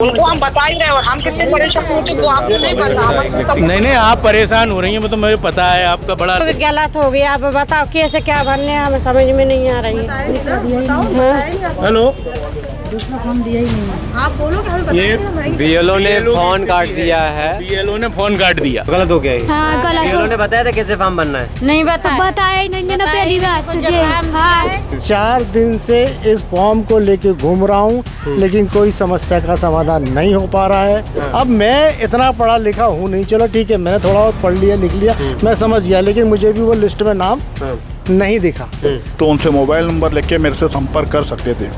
उनको हम बता ही रहे और हम कितने परेशान होते वो आपको नहीं पता। नहीं आप परेशान हो रही हैं, वो तो मुझे पता है आपका बड़ा गलत हो गया। अब बताओ कैसे क्या भरने हैं, हमें समझ में नहीं आ रही है। हेलो आप बोलो कि हमें बताइए, ये हमारी बीएलओ ने फोन काट दिया है। बीएलओ ने फोन काट दिया। गलत हो गया ये। हाँ गलत बीएलओ हो ने बताया था कैसे फॉर्म भरना है। नहीं बताया बताया ही नहीं ना पहली बार तुझे। हाँ 4 दिन से इस फॉर्म को लेके घूम रहा हूँ, लेकिन कोई समस्या का समाधान नहीं हो पा रहा है। अब मैं इतना पढ़ा लिखा हूँ नहीं, चलो ठीक है मैंने थोड़ा बहुत पढ़ लिया लिख लिया मैं समझ गया, लेकिन मुझे भी वो लिस्ट में नाम नहीं दिखा। तो उनसे मोबाइल नंबर लेके मेरे से संपर्क कर सकते थे,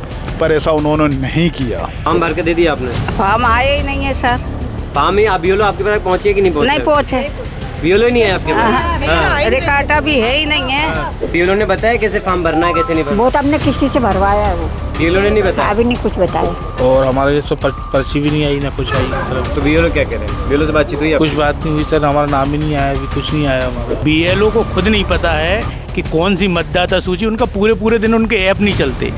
पर ऐसा उन्होंने नहीं किया। फॉर्म भर के दे दिया आपने। फॉर्म आए ही नहीं है सर। फॉर्म ही आप बीएलओ आपके पास पहुंचे कि नहीं पहुंचे? नहीं पहुँचे। बीएलओ ही नहीं है आपके पास। हाँ। रिकार्डा भी है ही नहीं है। बीएलओ ने बताया कैसे फॉर्म भरना है कैसे नहीं भरना। वो तो हमने किसी से भरवाया है, वो बीएलओ ने नहीं बताया। अभी नहीं कुछ बताया। और हमारे लिए तो पर्ची भी नहीं आई ना कुछ आई। तो बीएलओ क्या कह रहे हैं? बीएलओ से बातचीत हुई? कुछ बात नहीं हुई सर, हमारा नाम ही नहीं आया, अभी कुछ नहीं आया हमारा। बीएलओ को खुद नहीं पता है कि कौन सी मतदाता सूची, उनका पूरे दिन उनके ऐप नहीं चलते।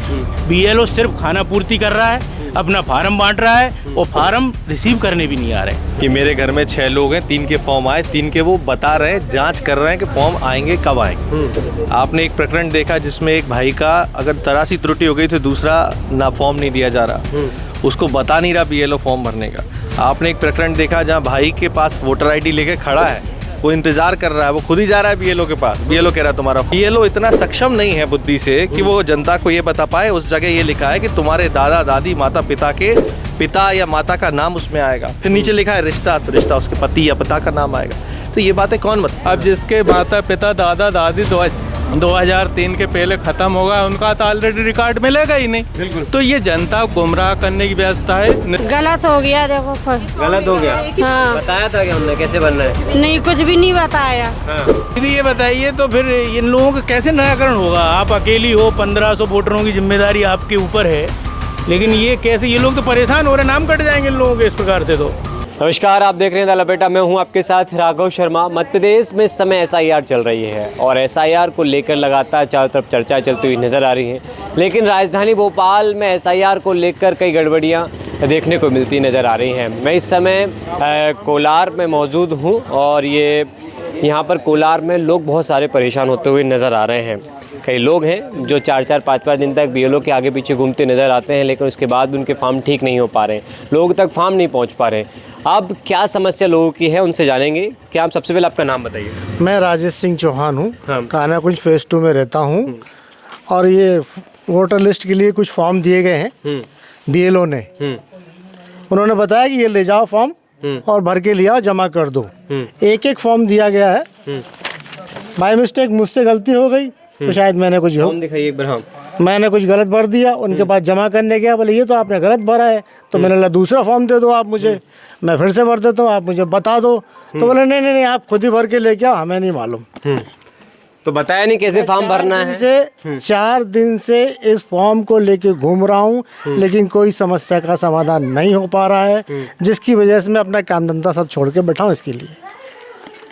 बीएलओ सिर्फ खाना पूर्ति कर रहा है, अपना फार्म बांट रहा है और फार्म रिसीव करने भी नहीं आ रहे। कि मेरे घर में 6 लोग हैं, 3 के फॉर्म आए, 3 के वो बता रहे हैं, जांच कर रहे हैं कि फॉर्म आएंगे कब आएंगे। आपने एक प्रकरण देखा जिसमें एक भाई का अगर जरा सी त्रुटि हो गई तो दूसरा ना फॉर्म नहीं दिया जा रहा, उसको बता नहीं रहा बीएलओ फॉर्म भरने का। आपने एक प्रकरण देखा जहाँ भाई के पास वोटर आईडी लेके खड़ा है, वो इंतजार कर रहा है, वो खुद ही जा रहा है बीएलओ के पास। बीएलओ कह रहा है तुम्हारा। बीएलओ इतना सक्षम नहीं है बुद्धि से कि वो जनता को ये बता पाए। उस जगह ये लिखा है कि तुम्हारे दादा दादी माता पिता के पिता या माता का नाम उसमें आएगा, फिर नीचे लिखा है रिश्ता, तो रिश्ता उसके पति या पिता का नाम आएगा। तो ये बातें कौन बता। अब जिसके माता पिता दादा दादी 2003 के पहले खत्म होगा, उनका तो ऑलरेडी रिकॉर्ड मिलेगा ही नहीं। बिल्कुल। तो ये जनता गुमराह करने की व्यवस्था है। गलत हो गया। देखो गलत हो गया। हाँ बताया था कि हमने कैसे भरना है? नहीं कुछ भी नहीं बताया। दीदी ये बताइए तो फिर इन लोगों का कैसे नयाकरण होगा? आप अकेली हो, 1500 वोटरों की जिम्मेदारी आपके ऊपर है, लेकिन ये कैसे? ये लोग तो परेशान हो रहे, नाम कट जाएंगे इन लोगों के इस प्रकार से। तो नमस्कार, आप देख रहे हैं द लपेटा, मैं हूं आपके साथ राघव शर्मा। मध्य प्रदेश में इस समय एसआईआर चल रही है और एसआईआर को लेकर लगातार चारों तरफ चर्चा चलती हुई नज़र आ रही है, लेकिन राजधानी भोपाल में एसआईआर को लेकर कई गड़बड़ियां देखने को मिलती नज़र आ रही हैं। मैं इस समय कोलार में मौजूद हूं और यहाँ पर कोलार में लोग बहुत सारे परेशान होते हुए नज़र आ रहे हैं। कई लोग हैं जो 4-4, 5-5 दिन तक बीएलओ के आगे पीछे घूमते नज़र आते हैं, लेकिन उसके बाद भी उनके फॉर्म ठीक नहीं हो पा रहे हैं, लोगों तक फॉर्म नहीं पहुंच पा रहे हैं। अब क्या समस्या लोगों की है उनसे जानेंगे। क्या आप सबसे पहले आपका नाम बताइए? मैं राजेश सिंह चौहान हूँ। हाँ। काना कुंज फेज 2 में रहता हूँ और ये वोटर लिस्ट के लिए कुछ फॉर्म दिए गए हैं बीएलओ ने। उन्होंने बताया कि ये ले जाओ फॉर्म और भर के लिया जमा कर दो। एक फॉर्म दिया गया है, बाय मिस्टेक मुझसे गलती हो गई तो शायद मैंने कुछ दिखाइए एक बार। हाँ। मैंने कुछ गलत भर दिया, उनके पास जमा करने गया, बोले ये तो आपने गलत भरा है, तो मैंने बोला दूसरा फॉर्म दे दो आप मुझे, मैं फिर से भर देता हूँ, आप मुझे बता दो। तो बोले नहीं आप खुद ही भर के लेके आओ, हमें नहीं मालूम। तो बताया नहीं कैसे फॉर्म भरना है। 4 दिन से इस फॉर्म को लेके घूम रहा हूँ, लेकिन कोई समस्या का समाधान नहीं हो पा रहा है, जिसकी वजह से मैं अपना काम धंधा सब छोड़ के बैठा हूँ इसके लिए।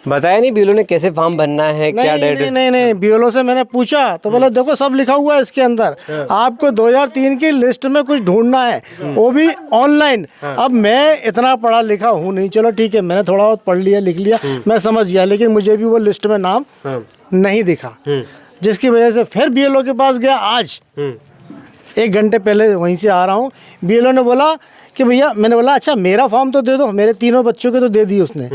बताया नहीं बीएलओ ने कैसे फॉर्म भरना है? क्या डेट? नहीं बीएलओ से मैंने पूछा तो बोला देखो सब लिखा हुआ है इसके अंदर, आपको 2003 की लिस्ट में कुछ ढूंढना है, वो भी ऑनलाइन। अब मैं इतना पढ़ा लिखा हूँ नहीं, चलो ठीक है मैंने थोड़ा बहुत पढ़ लिया लिख लिया मैं समझ गया, लेकिन मुझे भी वो लिस्ट में नाम नहीं दिखा, जिसकी वजह से फिर बीएलओ के पास गया। आज 1 घंटे पहले वहीं से आ रहा हूँ। बीएलओ ने बोला कि भैया, मैंने बोला अच्छा मेरा फॉर्म तो दे दो, मेरे 3 बच्चों के तो दे दिए उसने,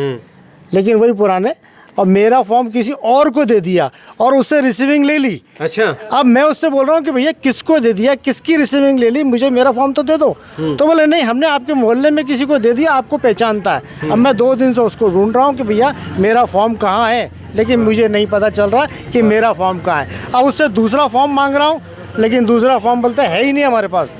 लेकिन वही पुराने, और मेरा फॉर्म किसी और को दे दिया और उससे रिसीविंग ले ली। अच्छा। अब मैं उससे बोल रहा हूँ कि भैया किसको दे दिया, किसकी रिसीविंग ले ली, मुझे मेरा फॉर्म तो दे दो। तो बोले नहीं हमने आपके मोहल्ले में किसी को दे दिया, आपको पहचानता है। अब मैं 2 दिन से उसको ढूंढ रहा हूँ कि भैया मेरा फॉर्म कहाँ है, लेकिन मुझे नहीं पता चल रहा कि मेरा फॉर्म कहाँ है। अब उससे दूसरा फॉर्म मांग रहा हूँ, लेकिन दूसरा फॉर्म बोलता है ही नहीं हमारे पास,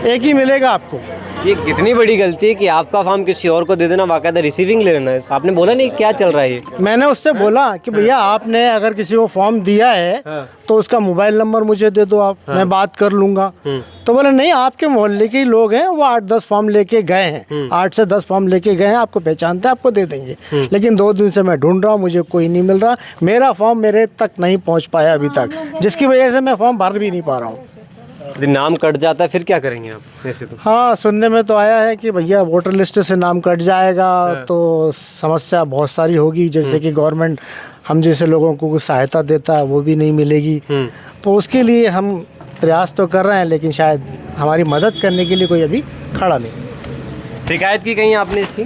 एक ही मिलेगा आपको। ये कितनी बड़ी गलती है कि आपका फॉर्म किसी और को दे देना, वाक़ात रिसीविंग ले लेना है। आपने बोला नहीं क्या चल रहा है ये? मैंने उससे बोला कि भैया आपने अगर किसी को फॉर्म दिया है तो उसका मोबाइल नंबर मुझे दे दो आप, मैं बात कर लूँगा। तो बोले नहीं आपके मोहल्ले के लोग हैं, वो 8-10 फॉर्म लेके गए हैं, 8 से 10 फॉर्म लेके गए हैं, आपको पहचानते हैं, आपको दे देंगे। लेकिन 2 दिन से मैं ढूंढ रहा हूँ, मुझे कोई नहीं मिल रहा, मेरा फॉर्म मेरे तक नहीं पहुँच पाया अभी तक, जिसकी वजह से मैं फॉर्म भर भी नहीं पा रहा हूँ। यदि नाम कट जाता है फिर क्या करेंगे आप ऐसे तो? हाँ, सुनने में तो आया है कि भैया वोटर लिस्ट से नाम कट जाएगा तो समस्या बहुत सारी होगी, जैसे कि गवर्नमेंट हम जैसे लोगों को कुछ सहायता देता है वो भी नहीं मिलेगी। तो उसके लिए हम प्रयास तो कर रहे हैं, लेकिन शायद हमारी मदद करने के लिए कोई अभी खड़ा नहीं। शिकायत की कहीं आपने इसकी?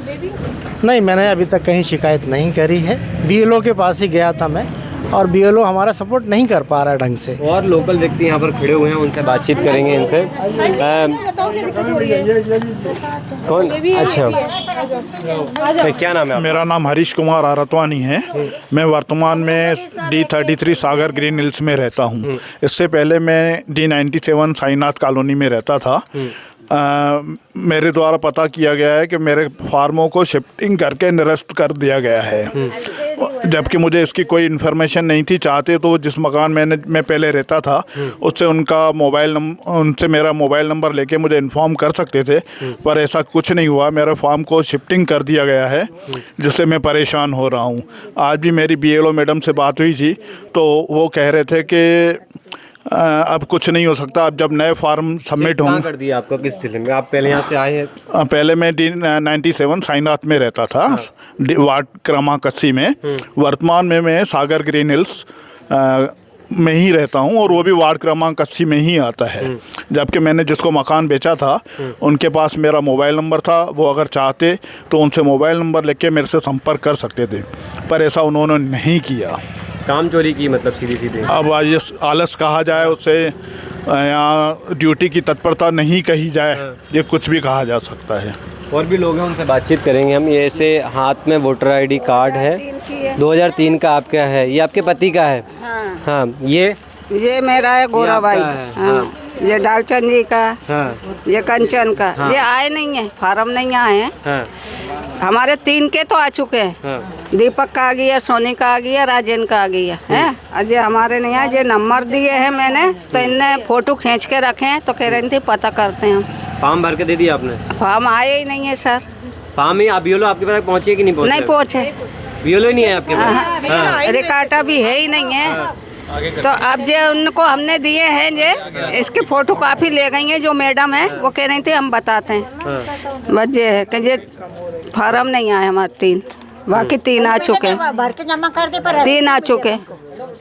नहीं, मैंने अभी तक कहीं शिकायत नहीं करी है। बीएलओ के पास ही गया था मैं, और बीएलओ हमारा सपोर्ट नहीं कर पा रहा है ढंग से। और लोकल व्यक्ति यहाँ पर खड़े हुए हैं, उनसे बातचीत करेंगे इनसे। कौन? अच्छा, क्या नाम है आपका? मेरा नाम हरीश कुमार आरतवानी है। मैं वर्तमान में D33 सागर ग्रीन हिल्स में रहता हूँ। इससे पहले मैं D97 साईनाथ कॉलोनी में रहता था। मेरे द्वारा पता किया गया है कि मेरे फार्मों को शिफ्टिंग करके निरस्त कर दिया गया है, जबकि मुझे इसकी कोई इन्फॉर्मेशन नहीं थी। चाहते तो जिस मकान मैं पहले रहता था उससे उनसे मेरा मोबाइल नंबर लेके मुझे इन्फॉर्म कर सकते थे, पर ऐसा कुछ नहीं हुआ। मेरे फार्म को शिफ्टिंग कर दिया गया है, जिससे मैं परेशान हो रहा हूँ। आज भी मेरी BLO मैडम से बात हुई थी तो वो कह रहे थे कि अब कुछ नहीं हो सकता। अब जब नए फार्म सबमिट होंगे। कर दिया आपका किस जिले में? आप पहले यहाँ से आए हैं? पहले मैं D97 साईनाथ में रहता था, वार्ड क्रमांक 80 में। वर्तमान में मैं सागर ग्रीन हिल्स में ही रहता हूँ, और वो भी वार्ड क्रमांक 80 में ही आता है। जबकि मैंने जिसको मकान बेचा था उनके पास मेरा मोबाइल नंबर था। वो अगर चाहते तो उनसे मोबाइल नंबर लेके मेरे से संपर्क कर सकते थे, पर ऐसा उन्होंने नहीं किया। काम चोरी की, मतलब सीधी अब ये आलस कहा जाए उससे, यहाँ ड्यूटी की तत्परता नहीं कही जाए, ये कुछ भी कहा जा सकता है। और भी लोग हैं, उनसे बातचीत करेंगे हम। ये ऐसे हाथ में वोटर ID कार्ड है 2003 का आपका है, ये आपके पति का है? हाँ। ये मेरा है गोरा भाई। हाँ। ये डालचंद जी का। हाँ। ये कंचन का। हाँ। ये आए नहीं है, फार्म नहीं आए हैं। हाँ। हमारे 3 के तो आ चुके हैं। हाँ। दीपक का आ गया, सोनी का आ गया, राजेन का आ गया है। अजय हमारे नहीं आए। ये नंबर दिए हैं मैंने, तो इनने फोटो खींच के रखे हैं, तो कह रहे थे पता करते हैं हम। फॉर्म भर के दे दिया आपने? फॉर्म आए ही नहीं है सर। फॉर्म ही BLO आपके पास पहुँचे कि नहीं पहुँचे? नहीं पहुँचे। BLO नहीं है आपके पास? रिकार्डा भी है ही नहीं है। तो अब जो उनको हमने दिए हैं, जो इसकी फोटो काफी ले गई हैं जो मैडम है, वो कह रही थी हम बताते हैं। बस ये है कि ये फार्म नहीं आए हमारे 3, बाकी 3 आ चुके। 3 आ चुके।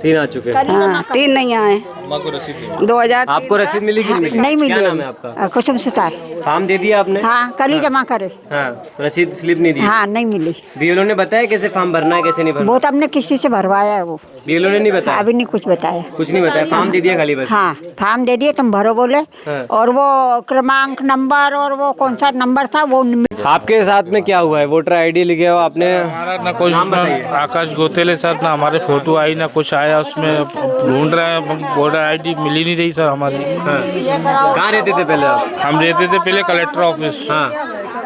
3 आ चुके। हाँ, 3 नहीं आए। 2000। आपको रसीद मिली कि नहीं मिली? क्या नाम है आपका? कुसुम सुतार। फॉर्म दे दिया आपने? हाँ, कल ही जमा करे। हाँ, रसीद स्लिप नहीं दी? हाँ, नहीं मिली। BLO ने बताया कैसे फॉर्म भरना है, कैसे नहीं भरना? वो तो हमने किसी से भरवाया है। वो BLO ने नहीं बताया? अभी नहीं कुछ बताया। कुछ नहीं बताया, फॉर्म दे दिया खाली बस? हाँ, फॉर्म दे दिए, तुम भरो बोले। और वो क्रमांक नंबर और वो कौन सा नंबर था वो। आपके साथ में क्या हुआ है? वोटर ID लिखे हो आपने? हमारा ना कुछ, आकाश गोतेले सर, ना हमारे फोटो आई ना कुछ आया। उसमें ढूंढ रहे हैं, वोटर ID मिल ही नहीं रही सर हमारी। कहाँ रहते थे पहले आप? हम रहते थे पहले कलेक्टर ऑफिस। हाँ,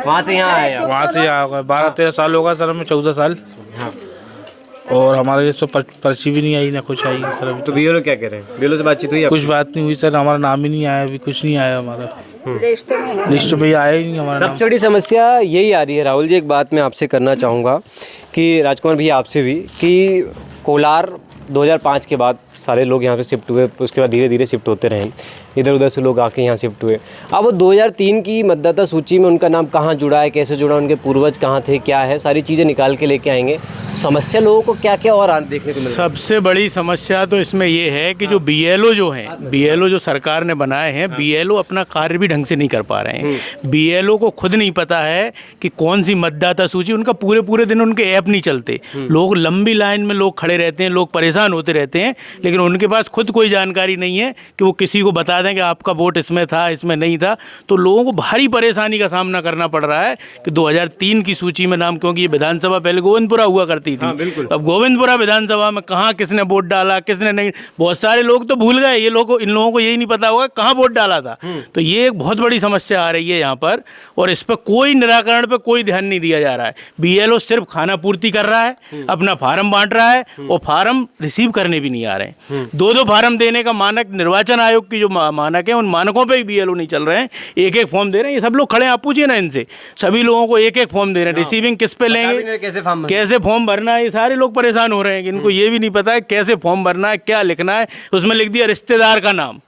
वहाँ से यहाँ आए? वहाँ से यहाँ हो गए 12-13 साल होगा सर, हमें 14 साल। हाँ। और हमारे लिए तो पर्ची भी नहीं आई ना कुछ आई सर अभी। तो BLO क्या कह रहे हैं? BLO से बातचीत हुई? कुछ बात नहीं हुई सर, हमारा नाम ही नहीं आया अभी, कुछ नहीं आया हमारा लिस्ट में, आया ही नहीं हमारा नाम। सबसे बड़ी समस्या यही आ रही है राहुल जी। एक बात मैं आपसे करना चाहूँगा कि राजकुमार भैया आपसे भी, कि कोलार 2005 के बाद सारे लोग यहाँ पे शिफ्ट हुए, उसके बाद धीरे धीरे शिफ्ट होते रहे, इधर उधर से लोग आके यहाँ शिफ्ट हुए। अब वो 2003 की मतदाता सूची में उनका नाम कहाँ जुड़ा है, कैसे जुड़ा, उनके पूर्वज कहाँ थे, क्या है, सारी चीज़ें निकाल के लेके आएंगे। समस्या लोगों को क्या क्या और देखने को मिलेगा? सबसे बड़ी समस्या तो इसमें ये है कि जो BLO जो हैं, BLO जो सरकार ने बनाए हैं, BLO अपना कार्य भी ढंग से नहीं कर पा रहे हैं। BLO को खुद नहीं पता है कि कौन सी मतदाता सूची, उनका पूरे दिन उनके ऐप नहीं चलते। लोग लंबी लाइन में लोग खड़े रहते हैं, लोग परेशान होते रहते हैं, लेकिन उनके पास खुद कोई जानकारी नहीं है कि वो किसी को बता दें कि आपका वोट इसमें था, इसमें नहीं था। तो लोगों को भारी परेशानी का सामना करना पड़ रहा है कि 2003 की सूची में नाम, क्योंकि ये विधानसभा पहले गोविंदपुरा हुआ करती थी। अब गोविंदपुरा विधानसभा में कहाँ किसने वोट डाला, किसने नहीं, बहुत सारे लोग तो भूल गए। इन लोगों को यही नहीं पता होगा कहाँ वोट डाला था। तो ये एक बहुत बड़ी समस्या आ रही है यहाँ पर, और इस पर कोई निराकरण पर कोई ध्यान नहीं दिया जा रहा है। BLO सिर्फ खाना पूर्ति कर रहा है, अपना फार्म बांट रहा है, और फार्म रिसीव करने भी नहीं आ रहे हैं। 2-2 फार्म देने का मानक निर्वाचन आयोग की जो मानक है, उन मानकों पे ही BLO नहीं चल रहे हैं। एक फॉर्म दे रहे हैं, ये सब लोग खड़े हैं, आप पूछिए ना इनसे, सभी लोगों को एक फॉर्म दे रहे हैं। रिसीविंग किस पे लेंगे, कैसे फॉर्म भरना है, ये सारे लोग परेशान हो रहे हैं कि इनको ये भी नहीं पता है कैसे फॉर्म भरना है, क्या लिखना है। उसमें लिख दिया रिश्तेदार का नाम।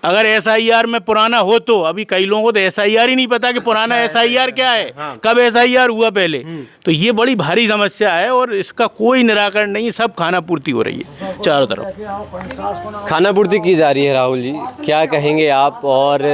अगर SIR में पुराना हो तो अभी कई लोगों को तो SIR ही नहीं पता कि पुराना SIR क्या है, कब SIR हुआ पहले। तो ये बड़ी भारी समस्या है और इसका कोई निराकरण नहीं, सब खाना पूर्ति हो रही है चारों तरफ। खाना पूर्ति की जा रही है। राहुल जी क्या कहेंगे आप? और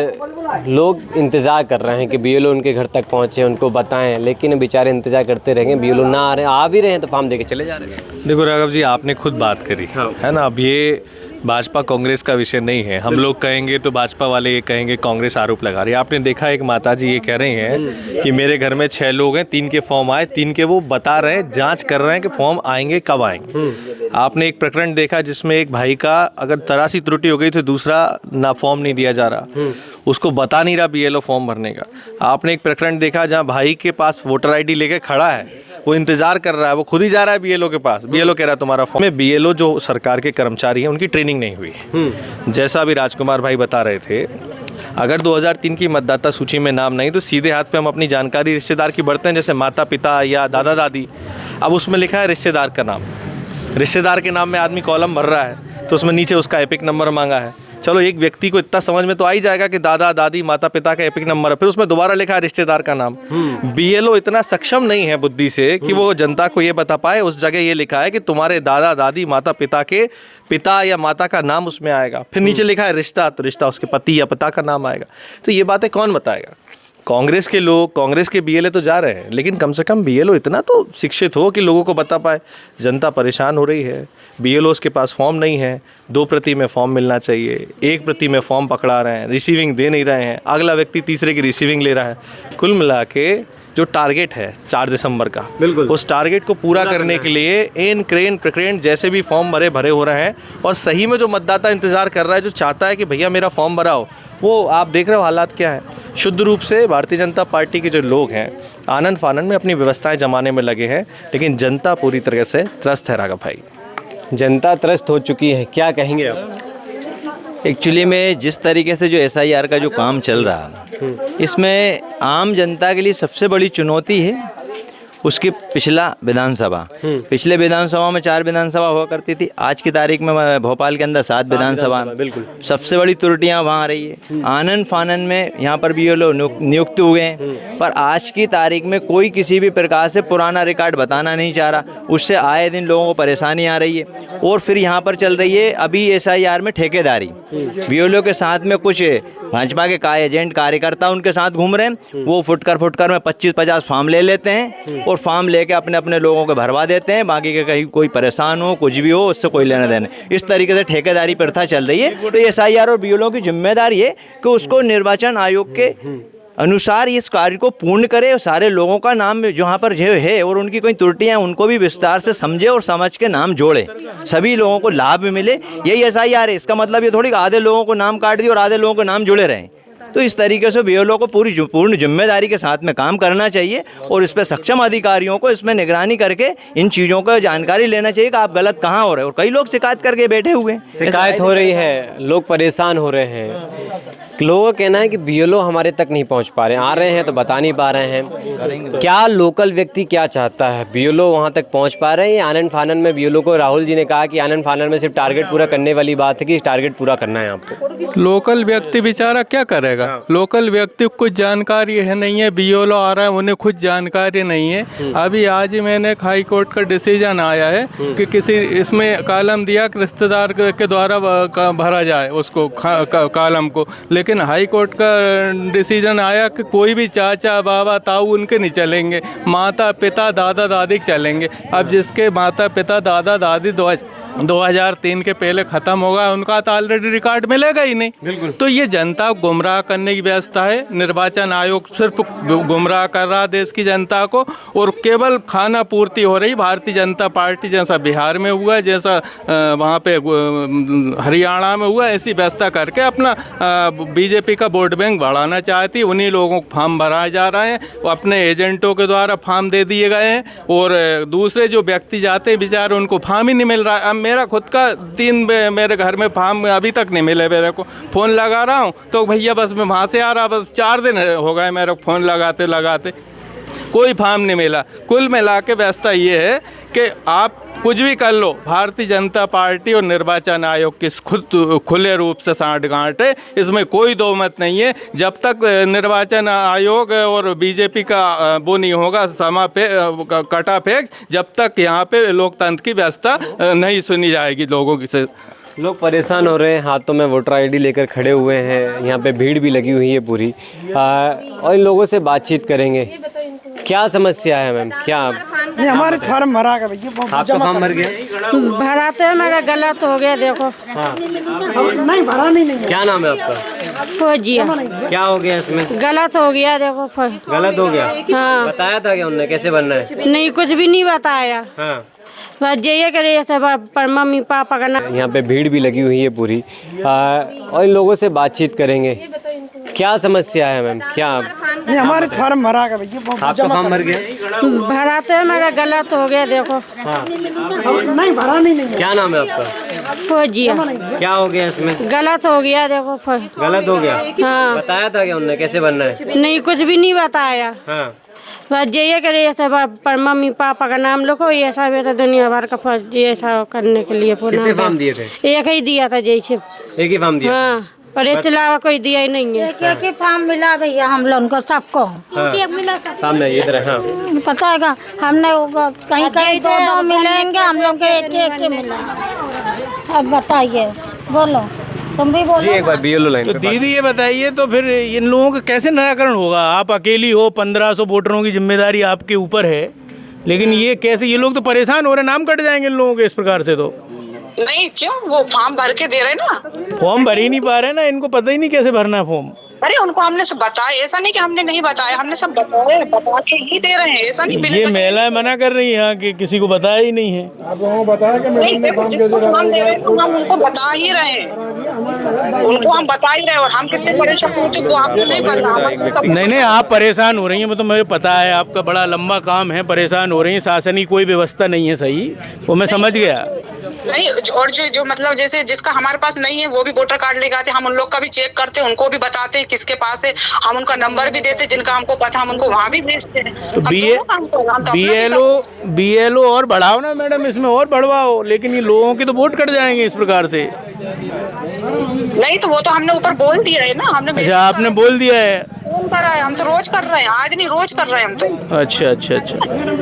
लोग इंतज़ार कर रहे हैं कि BLO उनके घर तक पहुँचे, उनको बताएं, लेकिन बेचारे इंतज़ार करते रहेंगे, BLO ना आ रहे हैं, आ भी रहे हैं तो फॉर्म दे के चले जा रहे हैं। देखो राघव जी, आपने खुद बात करी है ना, अब ये भाजपा कांग्रेस का विषय नहीं है। हम लोग कहेंगे तो भाजपा वाले ये कहेंगे कांग्रेस आरोप लगा रही है। आपने देखा एक माताजी ये कह रही हैं कि मेरे घर में 6 लोग हैं, 3 के फॉर्म आए, 3 के वो बता रहे हैं, जांच कर रहे हैं कि फॉर्म आएंगे कब आएंगे। आपने एक प्रकरण देखा जिसमें एक भाई का अगर तरासी त्रुटि हो गई तो दूसरा ना फॉर्म नहीं दिया जा रहा, उसको बता नहीं रहा BLO फॉर्म भरने का। आपने एक प्रकरण देखा जहाँ भाई के पास वोटर ID लेके खड़ा है, वो इंतजार कर रहा है, वो खुद ही जा रहा है BLO के पास, BLO कह रहा है तुम्हारा फॉर्म में। BLO जो सरकार के कर्मचारी हैं उनकी ट्रेनिंग नहीं हुई है। जैसा अभी राजकुमार भाई बता रहे थे, अगर 2003 की मतदाता सूची में नाम नहीं तो सीधे हाथ पे हम अपनी जानकारी रिश्तेदार की भरते हैं, जैसे माता पिता या दादा दादी। अब उसमें लिखा है रिश्तेदार का नाम, रिश्तेदार के नाम में आदमी कॉलम भर रहा है तो उसमें नीचे उसका एपिक नंबर मांगा है। चलो एक व्यक्ति को इतना समझ में तो आ ही जाएगा कि दादा दादी माता पिता का एपिक नंबर है, फिर उसमें दोबारा लिखा है रिश्तेदार का नाम। BLO इतना सक्षम नहीं है बुद्धि से कि वो जनता को ये बता पाए, उस जगह ये लिखा है कि तुम्हारे दादा दादी माता पिता के पिता या माता का नाम उसमें आएगा, फिर नीचे लिखा है रिश्ता, तो रिश्ता उसके पति या पिता का नाम आएगा। तो ये बातें कौन बताएगा? कांग्रेस के लोग, कांग्रेस के BLO तो जा रहे हैं, लेकिन कम से कम BLO इतना तो शिक्षित हो कि लोगों को बता पाए। जनता परेशान हो रही है, BLOs के पास फॉर्म नहीं है, 2 प्रति में फॉर्म मिलना चाहिए, 1 प्रति में फॉर्म पकड़ा रहे हैं, रिसीविंग दे नहीं रहे हैं, अगला व्यक्ति तीसरे की रिसीविंग ले रहा है। कुल मिला के जो टारगेट है 4 दिसंबर का, बिल्कुल उस टारगेट को पूरा करने के लिए एन क्रेन प्रक्रेन जैसे भी फॉर्म भरे हो रहे हैं। और सही में जो मतदाता इंतजार कर रहा है, जो चाहता है कि भैया मेरा फॉर्म भरा हो, वो आप देख रहे हो हालात क्या है। शुद्ध रूप से भारतीय जनता पार्टी के जो लोग हैं आनंद फानंद में अपनी व्यवस्थाएं जमाने में लगे हैं, लेकिन जनता पूरी तरह से त्रस्त है। राघव भाई, जनता त्रस्त हो चुकी है, क्या कहेंगे आप? एक्चुअली में जिस तरीके से जो SIR का जो काम चल रहा है, इसमें आम जनता के लिए सबसे बड़ी चुनौती है उसकी पिछला विधानसभा। पिछले विधानसभा में 4 विधानसभा हुआ करती थी, आज की तारीख में भोपाल के अंदर 7 विधानसभा। बिल्कुल सबसे बड़ी त्रुटियां वहाँ आ रही है। आनंद फानंद में यहाँ पर BLO नियुक्त हुए हैं, पर आज की तारीख में कोई किसी भी प्रकार से पुराना रिकॉर्ड बताना नहीं चाह रहा, उससे आए दिन लोगों को परेशानी आ रही है। और फिर यहाँ पर चल रही है अभी SIR में ठेकेदारी, BLO के साथ में कुछ भाजपा के एजेंट कार्यकर्ता उनके साथ घूम रहे हैं, वो फुटकर में 25-50 फॉर्म ले लेते हैं और फॉर्म लेके अपने अपने लोगों को भरवा देते हैं, बाकी के कहीं कोई परेशान हो कुछ भी हो उससे कोई लेना देना। इस तरीके से ठेकेदारी प्रथा चल रही है। तो SIR और BLO की जिम्मेदारी है कि उसको निर्वाचन आयोग के अनुसार इस कार्य को पूर्ण करे और सारे लोगों का नाम जहाँ पर जो है और उनकी कोई त्रुटियाँ उनको भी विस्तार से समझे और समझ के नाम जोड़े, सभी लोगों को लाभ मिले। यही SIR है। इसका मतलब ये थोड़ी आधे लोगों को नाम काट दिए और आधे लोगों के नाम जुड़े रहें। तो इस तरीके से BLO को पूर्ण जिम्मेदारी के साथ में काम करना चाहिए और इस पर सक्षम अधिकारियों को इसमें निगरानी करके इन चीज़ों का जानकारी लेना चाहिए कि आप गलत कहाँ हो रहे हो। और कई लोग शिकायत करके बैठे हुए हैं, शिकायत हो रही है, लोग परेशान हो रहे हैं। लोगों का कहना है कि BLO हमारे तक नहीं पहुंच पा रहे हैं, आ रहे हैं तो बता नहीं पा रहे हैं। क्या लोकल व्यक्ति क्या चाहता है? BLO वहां तक पहुंच पा रहे हैं या आनंद फानंद में BLO को? राहुल जी ने कहा कि आनंद फानंद में सिर्फ टारगेट पूरा करने वाली बात है कि टारगेट पूरा करना है आपको। लोकल व्यक्ति बेचारा क्या करेगा? लोकल व्यक्ति को कुछ जानकारी है नहीं है, BLO आ रहा है उन्हें खुद जानकारी नहीं है। अभी आज ही मैंने हाई कोर्ट का डिसीजन आया है कि किसी इसमें कॉलम दिया कि रिश्तेदार के द्वारा भरा जाए उसको कॉलम को, लेकिन हाई कोर्ट का डिसीजन आया कि कोई भी चाचा बाबा ताऊ उनके नहीं चलेंगे, माता पिता दादा दादी चलेंगे। अब जिसके माता पिता दादा दादी 2003 के पहले ख़त्म होगा उनका तो ऑलरेडी रिकॉर्ड मिलेगा ही नहीं। बिल्कुल। तो ये जनता को गुमराह करने की व्यवस्था है। निर्वाचन आयोग सिर्फ गुमराह कर रहा देश की जनता को और केवल खाना पूर्ति हो रही। भारतीय जनता पार्टी जैसा बिहार में हुआ, जैसा वहाँ पे हरियाणा में हुआ, ऐसी व्यवस्था करके अपना BJP का वोट बैंक बढ़ाना चाहती। उन्हीं लोगों को फॉर्म भराए जा रहे हैं, वो अपने एजेंटों के द्वारा फॉर्म दे दिए गए हैं और दूसरे जो व्यक्ति जाते हैं बेचारे उनको फॉर्म ही नहीं मिल रहा है। अब मेरा खुद का 3 मेरे घर में फॉर्म अभी तक नहीं मिले। मेरे को फ़ोन लगा रहा हूँ तो भैया बस मैं वहाँ से आ रहा, बस 4 दिन हो गए मेरे को फ़ोन लगाते लगाते। कोई फॉर्म नहीं मिला। कुल मिला के व्यवस्था ये है कि आप कुछ भी कर लो, भारतीय जनता पार्टी और निर्वाचन आयोग की खुद खुले रूप से सांठगांठ है, इसमें कोई दो मत नहीं है। जब तक निर्वाचन आयोग और बीजेपी का वो नहीं होगा समा पे कटा फेंक, जब तक यहाँ पे लोकतंत्र की व्यवस्था नहीं सुनी जाएगी लोगों की से। लोग परेशान हो रहे हैं, हाथों में वोटर आईडी लेकर खड़े हुए हैं, यहाँ पे भीड़ भी लगी हुई है पूरी, और इन लोगों से बातचीत करेंगे। क्या समस्या है मैम? क्या हमारे फॉर्म भरा का भैया, आपका फॉर्म भर गया? भराते हैं मेरा गलत हो गया देखो। हाँ। नहीं भरा नहीं। क्या नाम है आपका? फौजिया। क्या हो गया इसमें? गलत हो गया देखो। गलत हो गया? हाँ। बताया था क्या उन्होंने कैसे बनना है? नहीं, कुछ भी नहीं बताया। हाँ। बस ये करे सब पर मम्मी पापा का नाम। यहाँ पे भीड़ भी लगी हुई है पूरी, और इन लोगों से बातचीत करेंगे। क्या समस्या है मैम? क्या हमारे फॉर्म भरा का भैया, आपका फॉर्म भर गया? भराते हैं मेरा गलत हो गया देखो। हाँ। नहीं भरा नहीं। क्या नाम है आपका? फौजिया। क्या हो गया इसमें? गलत हो गया देखो। गलत हो गया? हाँ। बताया था क्या उन्होंने कैसे बनना है? नहीं, कुछ भी नहीं बताया। हाँ। बस ये करे सब पर मम्मी पापा का नाम लिखो, ये सब है तो दुनिया भर का ये सब करने के लिए। कितने फॉर्म दिए थे? एक ही दिया था जैसे। एक ही फॉर्म दिया? हाँ, पर इसके अलावा कोई दिया ही नहीं है। एक ही फॉर्म मिला भैया हम लोगों को सबको। एक मिला सामने इधर। हाँ। पता है क्या, हमने कहीं कहीं दो मिलेंगे, हम लोग के एक ही मिला। अब बताइए, बोलो, तुम भी बोलो। एक बार BLO लाइन तो पे दीदी ये बताइए, तो फिर इन लोगों का कैसे निराकरण होगा? आप अकेली हो, 1500 वोटरों की जिम्मेदारी आपके ऊपर है, लेकिन ये कैसे? ये लोग तो परेशान हो रहे हैं, नाम कट जाएंगे इन लोगों के इस प्रकार से। तो नहीं, क्यों? वो फॉर्म भर के दे रहे ना। फॉर्म भर ही नहीं पा रहे ना, इनको पता ही नहीं कैसे भरना है फॉर्म। अरे उनको हमने सब बताया, ऐसा नहीं कि हमने नहीं बताया, हमने सब बताया, बता के ही दे रहे हैं, ऐसा नहीं। ये महिलाएं मना कर रही हैं कि किसी को बताया ही नहीं है। हम उनको बता ही रहे हैं, उनको हम बता ही रहे हैं, और हम कितने परेशान होते वो आपको नहीं पता। नहीं, आप परेशान हो रही हैं, वो तो मुझे पता है, आपका बड़ा लंबा काम है, परेशान हो रही हैं। शासन की कोई व्यवस्था नहीं है सही, वो मैं समझ गया। नहीं, और जो मतलब जैसे जिसका हमारे पास नहीं है वो भी वोटर कार्ड लेके आते, हम उन लोग का भी चेक करते हैं, उनको भी बताते हैं किसके पास है, हम उनका नंबर भी देते, जिनका हमको पता हम उनको वहाँ भी भेजते हैं। तो BLO और बढ़ाओ ना मैडम, इसमें और बढ़वाओ, लेकिन ये लोगों के तो वोट कट जाएंगे इस प्रकार से। नहीं, तो वो तो हमने ऊपर बोल दिया है ना, हमने। अच्छा, आपने बोल दिया है? फोन करा है, हम तो रोज कर रहे हैं, आज नहीं रोज कर रहे हैं हम तो। अच्छा।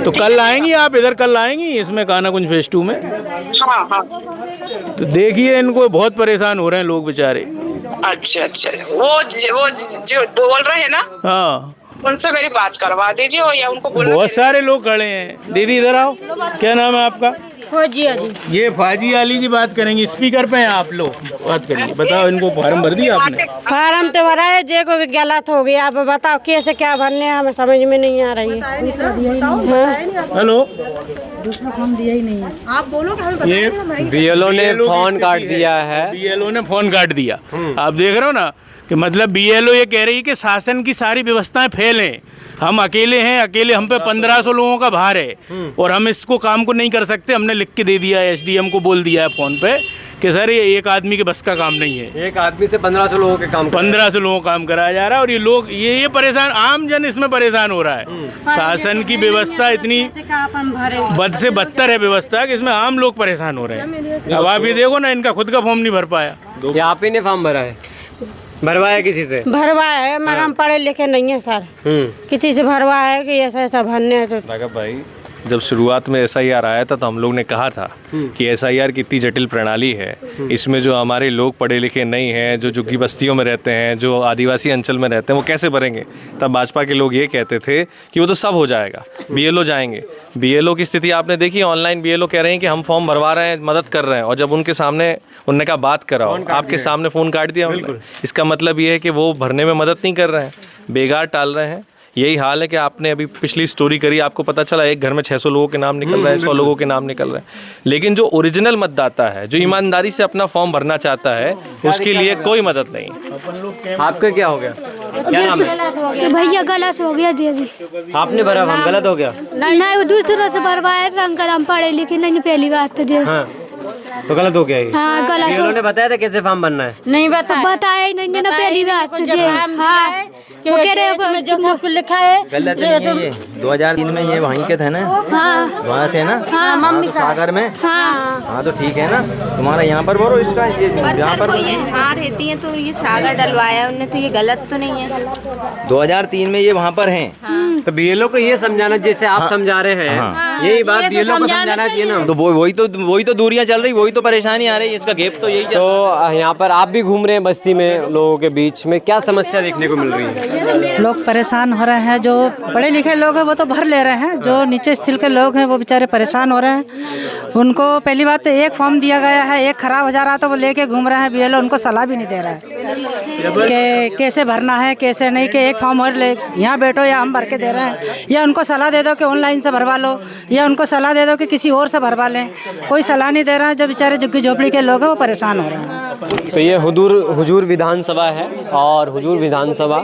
तो कल आएंगी आप इधर? कल आएंगी इसमें कानाकुंज फेज 2 में? हाँ। तो देखिए, इनको बहुत परेशान हो रहे हैं लोग बेचारे। अच्छा, वो जो बोल रहे हैं ना, हाँ, उनसे मेरी बात करवा दीजिए, या उनको बहुत सारे लोग खड़े हैं। दीदी इधर आओ, क्या नाम है आपका? फौजिया जी। ये फाजी अली जी बात करेंगी, स्पीकर पे हैं आप लोग, बात करिए। बताओ, इनको फॉर्म भर दिया आपने? फॉर्म तो भरा है, देखो कि गलत हो गया। अब बताओ कैसे क्या भरने हैं, हमें समझ में नहीं आ रही है। हेलो, दूसरा फॉर्म दिया ही नहीं है। आप बोलो कि ये BLO ने फोन काट दिया है। BLO ने फोन काट दिया। आप देख रहे हो ना कि मतलब BLO ये कह रही है कि शासन की सारी व्यवस्थाएं फेल हैं, हम अकेले हैं, अकेले हम पे 1500 लोगों का भार है और हम इसको काम को नहीं कर सकते। हमने लिख के दे दिया है, SDM को बोल दिया है फ़ोन पे कि सर ये एक आदमी के बस का काम नहीं है। एक आदमी से 1500 लोगों के काम 1500 लोगों का काम कराया जा रहा है, और ये लोग ये परेशान, आम जन इसमें परेशान हो रहा है। शासन की व्यवस्था इतनी बद से बदतर है व्यवस्था कि इसमें आम लोग परेशान हो रहे हैं। अब आप ये देखो ना, इनका खुद का फॉर्म नहीं भर पाया। आप ही ने फॉर्म भरा है? भरवाया किसी से? भरवाया है, मगर हम पढ़े लिखे नहीं है सर। किसी से भरवाया है कि ऐसा भरने। तो राघव भाई, जब शुरुआत में SIR आया था तो हम लोग ने कहा था कि SIR की इतनी जटिल प्रणाली है, इसमें जो हमारे लोग पढ़े लिखे नहीं हैं, जो झुग्गी बस्तियों में रहते हैं, जो आदिवासी अंचल में रहते हैं, वो कैसे भरेंगे? तब भाजपा के लोग ये कहते थे कि वो तो सब हो जाएगा, BLO जाएंगे। BLO की स्थिति आपने देखी, ऑनलाइन BLO कह रहे हैं कि हम फॉर्म भरवा रहे हैं, मदद कर रहे हैं, और जब उनके सामने उन्होंने कहा बात कराओ, आपके सामने फ़ोन काट दिया उन्होंने। इसका मतलब ये है कि वो भरने में मदद नहीं कर रहे हैं, बेगार टाल रहे हैं। यही हाल है कि आपने अभी पिछली स्टोरी करी, आपको पता चला एक घर में 600 लोगों के नाम निकल रहे हैं, 100 लोगों के नाम निकल रहे हैं, लेकिन जो ओरिजिनल मतदाता है, जो ईमानदारी से अपना फॉर्म भरना चाहता है, उसके लिए कोई मदद नहीं। आपका क्या हो गया? क्या नाम है? भैया गलत हो गया जी। अभी आपने भरा फॉर्म गलत हो गया? नहीं, वो दूसरों से भरवाया था अंकल, हम पढ़े लिखे नहीं, पहली बात तो जी। हाँ, तो गलत हो गया ये? हाँ, गलत। BLO ने बताया था कैसे फॉर्म भरना है? नहीं बताया ही नहीं ना, पहली बात तो जी। हाँ, जो लिखा है गलत नहीं है ये। 2003 में ये वहीं के थे ना? हाँ वहाँ थे ना? हाँ मम्मी तो सागर में? हाँ हाँ तो ठीक है ना, तुम्हारा यहाँ पर बोलो इसका ये यहाँ पर ये हाँ रहती है तो ये सागर डलवाया उनने, तो ये गलत तो नहीं है। 2003 में ये वहाँ पर हैं। तो बीएलओ को ये समझाना जैसे आप समझा रहे हैं, यही बात बीएलओ को समझाना चाहिए ना। तो वही तो दूरियां चल रही, वही तो परेशानी आ रही है, इसका गैप तो यही चल। तो यहाँ पर आप भी घूम रहे हैं बस्ती में, लोगों के बीच में क्या समस्या देखने को मिल रही है? लोग परेशान हो रहे हैं, जो पढ़े लिखे लोग हैं वो तो भर ले रहे हैं, जो नीचे स्थिल के लोग हैं वो बेचारे परेशान हो रहे हैं। उनको पहली बात तो एक फॉर्म दिया गया है, एक खराब हो जा रहा तो वो लेके घूम रहे हैं, बीएलओ उनको सलाह भी नहीं दे रहा है कि कैसे भरना है कैसे नहीं, कि एक फॉर्म और ले यहाँ बैठो या हम भर के दे रहे हैं, या उनको सलाह दे दो कि ऑनलाइन से भरवा लो, या उनको सलाह दे दो कि किसी और से भरवा लें। कोई सलाह नहीं दे रहा है, जो बेचारे झुग्गी झोपड़ी के लोग हैं वो परेशान हो रहे हैं। तो ये हुजूर विधानसभा है, और हुजूर विधानसभा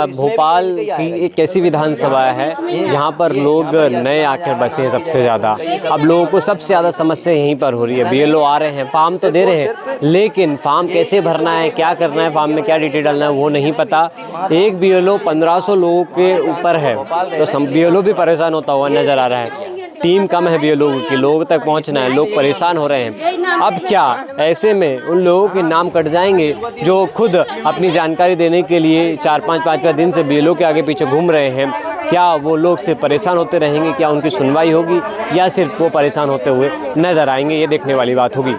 भोपाल की एक ऐसी विधानसभा है जहाँ पर लोग नए आकर बसे हैं सबसे ज़्यादा। अब लोगों को सबसे ज़्यादा समस्या यहीं पर हो रही है। बीएलओ आ रहे हैं, फॉर्म तो दे रहे हैं, लेकिन फॉर्म कैसे भरना है, क्या करना है, फॉर्म में क्या डिटेल डालना है वो नहीं पता। एक बीएलओ 1500 लोगों के ऊपर है, तो बीएलओ भी परेशान होता हुआ नज़र आ रहा है। टीम कम है बीएलओ की, लोगों तक पहुंचना है, लोग परेशान हो रहे हैं। अब क्या ऐसे में उन लोगों के नाम कट जाएंगे जो खुद अपनी जानकारी देने के लिए 4-5 दिन से बीएलओ के आगे पीछे घूम रहे हैं? क्या वो लोग सिर्फ परेशान होते रहेंगे, क्या उनकी सुनवाई होगी, या सिर्फ वो परेशान होते हुए नजर आएंगे? ये देखने वाली बात होगी।